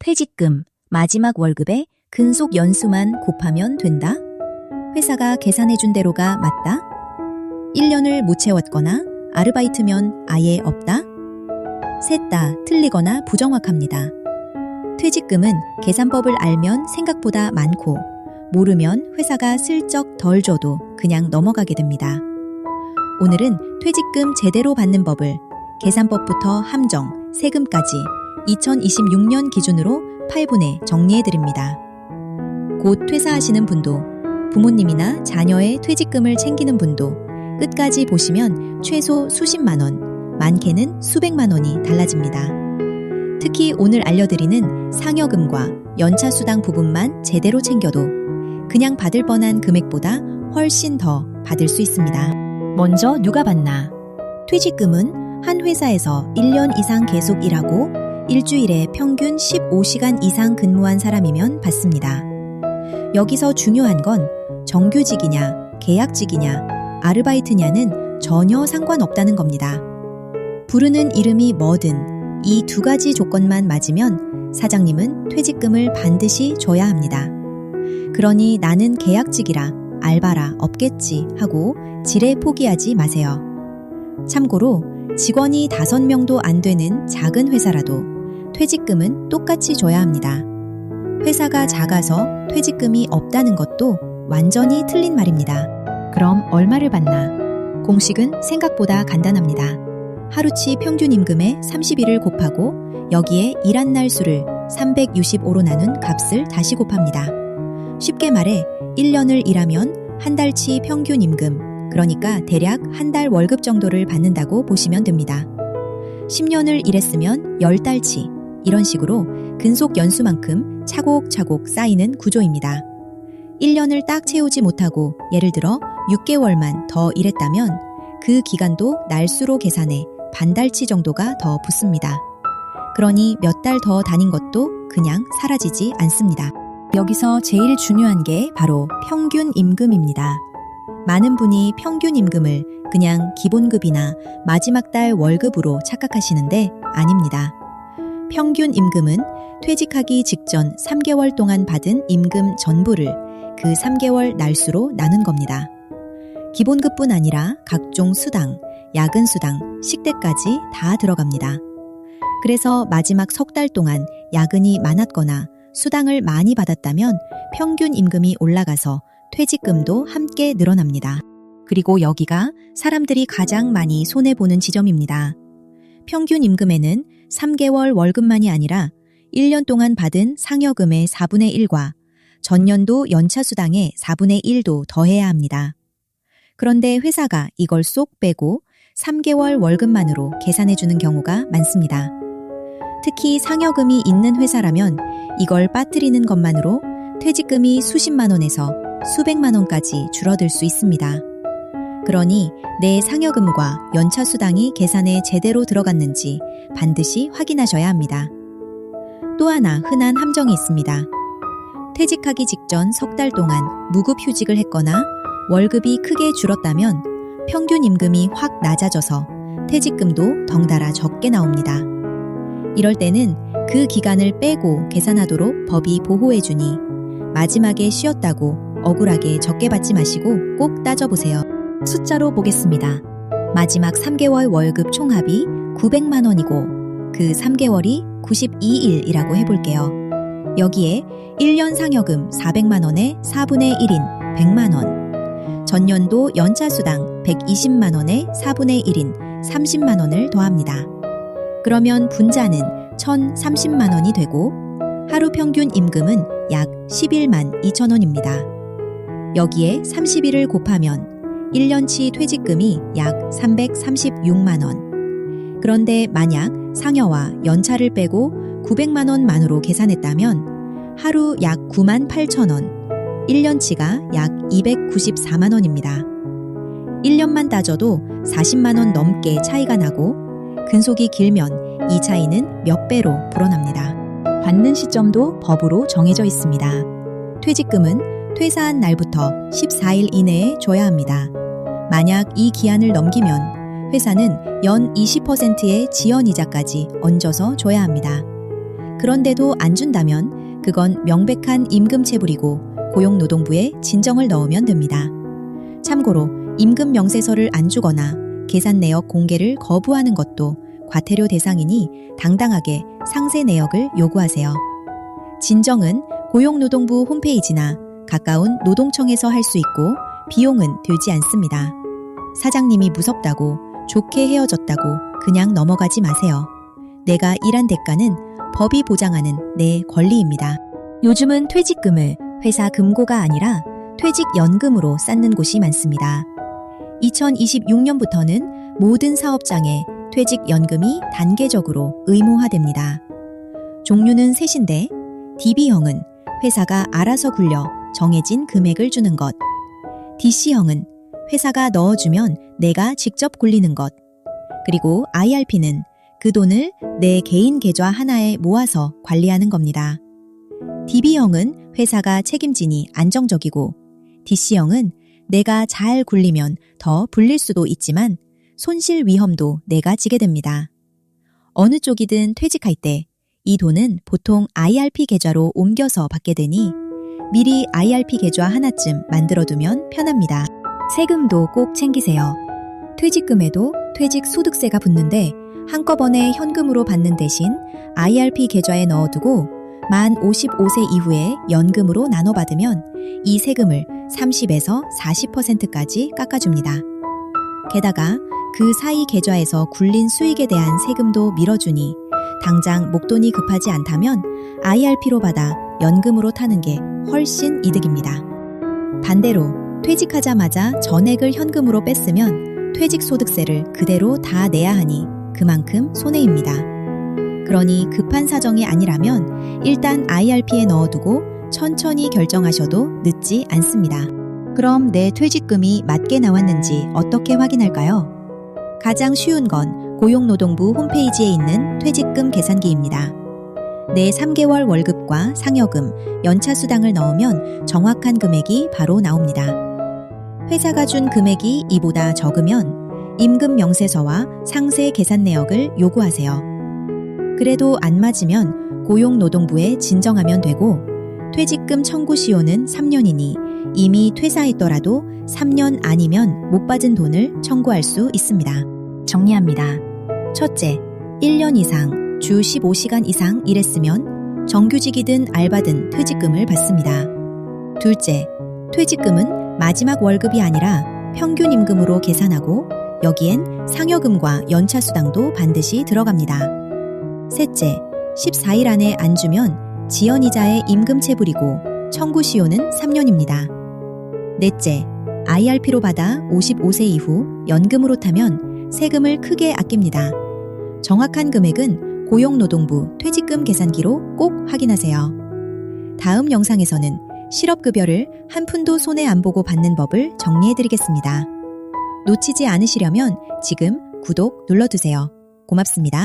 퇴직금, 마지막 월급에 근속 연수만 곱하면 된다? 회사가 계산해준 대로가 맞다? 1년을 못 채웠거나 아르바이트면 아예 없다? 셋 다 틀리거나 부정확합니다. 퇴직금은 계산법을 알면 생각보다 많고 모르면 회사가 슬쩍 덜 줘도 그냥 넘어가게 됩니다. 오늘은 퇴직금 제대로 받는 법을 계산법부터 함정, 세금까지 2026년 기준으로 8분에 정리해드립니다. 곧 퇴사하시는 분도 부모님이나 자녀의 퇴직금을 챙기는 분도 끝까지 보시면 최소 수십만 원, 많게는 수백만 원이 달라집니다. 특히 오늘 알려드리는 상여금과 연차수당 부분만 제대로 챙겨도 그냥 받을 뻔한 금액보다 훨씬 더 받을 수 있습니다. 먼저 누가 받나? 퇴직금은 한 회사에서 1년 이상 계속 일하고 일주일에 평균 15시간 이상 근무한 사람이면 받습니다. 여기서 중요한 건 정규직이냐, 계약직이냐, 아르바이트냐는 전혀 상관없다는 겁니다. 부르는 이름이 뭐든 이 두 가지 조건만 맞으면 사장님은 퇴직금을 반드시 줘야 합니다. 그러니 나는 계약직이라 알바라 없겠지 하고 지레 포기하지 마세요. 참고로 직원이 5명도 안 되는 작은 회사라도 퇴직금은 똑같이 줘야 합니다. 회사가 작아서 퇴직금이 없다는 것도 완전히 틀린 말입니다. 그럼 얼마를 받나? 공식은 생각보다 간단합니다. 하루치 평균 임금의 30일을 곱하고 여기에 일한 날 수를 365로 나눈 값을 다시 곱합니다. 쉽게 말해 1년을 일하면 한 달치 평균 임금, 그러니까 대략 한 달 월급 정도를 받는다고 보시면 됩니다. 10년을 일했으면 10달치, 이런 식으로 근속 연수만큼 차곡차곡 쌓이는 구조입니다. 1년을 딱 채우지 못하고 예를 들어 6개월만 더 일했다면 그 기간도 날수로 계산해 반달치 정도가 더 붙습니다. 그러니 몇 달 더 다닌 것도 그냥 사라지지 않습니다. 여기서 제일 중요한 게 바로 평균 임금입니다. 많은 분이 평균 임금을 그냥 기본급이나 마지막 달 월급으로 착각하시는데 아닙니다. 평균 임금은 퇴직하기 직전 3개월 동안 받은 임금 전부를 그 3개월 날수로 나눈 겁니다. 기본급뿐 아니라 각종 수당, 야근 수당, 식대까지 다 들어갑니다. 그래서 마지막 석 달 동안 야근이 많았거나 수당을 많이 받았다면 평균 임금이 올라가서 퇴직금도 함께 늘어납니다. 그리고 여기가 사람들이 가장 많이 손해보는 지점입니다. 평균 임금에는 3개월 월급만이 아니라 1년 동안 받은 상여금의 4분의 1과 전년도 연차수당의 4분의 1도 더해야 합니다. 그런데 회사가 이걸 쏙 빼고 3개월 월급만으로 계산해주는 경우가 많습니다. 특히 상여금이 있는 회사라면 이걸 빠뜨리는 것만으로 퇴직금이 수십만 원에서 수백만 원까지 줄어들 수 있습니다. 그러니 내 상여금과 연차수당이 계산에 제대로 들어갔는지 반드시 확인하셔야 합니다. 또 하나 흔한 함정이 있습니다. 퇴직하기 직전 석 달 동안 무급휴직을 했거나 월급이 크게 줄었다면 평균 임금이 확 낮아져서 퇴직금도 덩달아 적게 나옵니다. 이럴 때는 그 기간을 빼고 계산하도록 법이 보호해주니 마지막에 쉬었다고 억울하게 적게 받지 마시고 꼭 따져보세요. 숫자로 보겠습니다. 마지막 3개월 월급 총합이 900만 원이고 그 3개월이 92일이라고 해볼게요. 여기에 1년 상여금 400만 원에 4분의 1인 100만 원, 전년도 연차수당 120만 원에 4분의 1인 30만 원을 더합니다. 그러면 분자는 1,030만 원이 되고 하루 평균 임금은 약 11만 2천 원입니다. 여기에 30일을 곱하면 1년치 퇴직금이 약 336만 원. 그런데 만약 상여와 연차를 빼고 900만 원만으로 계산했다면 하루 약 9만 8천 원, 1년치가 약 294만 원입니다. 1년만 따져도 40만 원 넘게 차이가 나고 근속이 길면 이 차이는 몇 배로 불어납니다. 받는 시점도 법으로 정해져 있습니다. 퇴직금은 퇴사한 날부터 14일 이내에 줘야 합니다. 만약 이 기한을 넘기면 회사는 연 20%의 지연이자까지 얹어서 줘야 합니다. 그런데도 안 준다면 그건 명백한 임금체불이고 고용노동부에 진정을 넣으면 됩니다. 참고로 임금 명세서를 안 주거나 계산 내역 공개를 거부하는 것도 과태료 대상이니 당당하게 상세 내역을 요구하세요. 진정은 고용노동부 홈페이지나 가까운 노동청에서 할 수 있고 비용은 들지 않습니다. 사장님이 무섭다고 좋게 헤어졌다고 그냥 넘어가지 마세요. 내가 일한 대가는 법이 보장하는 내 권리입니다. 요즘은 퇴직금을 회사 금고가 아니라 퇴직연금으로 쌓는 곳이 많습니다. 2026년부터는 모든 사업장에 퇴직연금이 단계적으로 의무화됩니다. 종류는 셋인데 DB형은 회사가 알아서 굴려 정해진 금액을 주는 것, DC형은 회사가 넣어주면 내가 직접 굴리는 것, 그리고 IRP는 그 돈을 내 개인 계좌 하나에 모아서 관리하는 겁니다. DB형은 회사가 책임지니 안정적이고 DC형은 내가 잘 굴리면 더 불릴 수도 있지만 손실 위험도 내가 지게 됩니다. 어느 쪽이든 퇴직할 때 이 돈은 보통 IRP 계좌로 옮겨서 받게 되니 미리 IRP 계좌 하나쯤 만들어두면 편합니다. 세금도 꼭 챙기세요. 퇴직금에도 퇴직소득세가 붙는데 한꺼번에 현금으로 받는 대신 IRP 계좌에 넣어두고 만 55세 이후에 연금으로 나눠 받으면 이 세금을 30에서 40%까지 깎아줍니다. 게다가 그 사이 계좌에서 굴린 수익에 대한 세금도 밀어주니 당장 목돈이 급하지 않다면 IRP로 받아 연금으로 타는 게 훨씬 이득입니다. 반대로 퇴직하자마자 전액을 현금으로 뺐으면 퇴직소득세를 그대로 다 내야 하니 그만큼 손해입니다. 그러니 급한 사정이 아니라면 일단 IRP에 넣어두고 천천히 결정하셔도 늦지 않습니다. 그럼 내 퇴직금이 맞게 나왔는지 어떻게 확인할까요? 가장 쉬운 건 고용노동부 홈페이지에 있는 퇴직금 계산기입니다. 내 3개월 월급과 상여금, 연차수당을 넣으면 정확한 금액이 바로 나옵니다. 회사가 준 금액이 이보다 적으면 임금 명세서와 상세 계산 내역을 요구하세요. 그래도 안 맞으면 고용노동부에 진정하면 되고 퇴직금 청구 시효는 3년이니 이미 퇴사했더라도 3년 아니면 못 받은 돈을 청구할 수 있습니다. 정리합니다. 첫째, 1년 이상 주 15시간 이상 일했으면 정규직이든 알바든 퇴직금을 받습니다. 둘째, 퇴직금은 마지막 월급이 아니라 평균 임금으로 계산하고 여기엔 상여금과 연차수당도 반드시 들어갑니다. 셋째, 14일 안에 안 주면 지연이자의 임금체불이고 청구 시효는 3년입니다. 넷째, IRP로 받아 55세 이후 연금으로 타면 세금을 크게 아낍니다. 정확한 금액은 고용노동부 퇴직금 계산기로 꼭 확인하세요. 다음 영상에서는 실업급여를 한 푼도 손해 안 보고 받는 법을 정리해드리겠습니다. 놓치지 않으시려면 지금 구독 눌러두세요. 고맙습니다.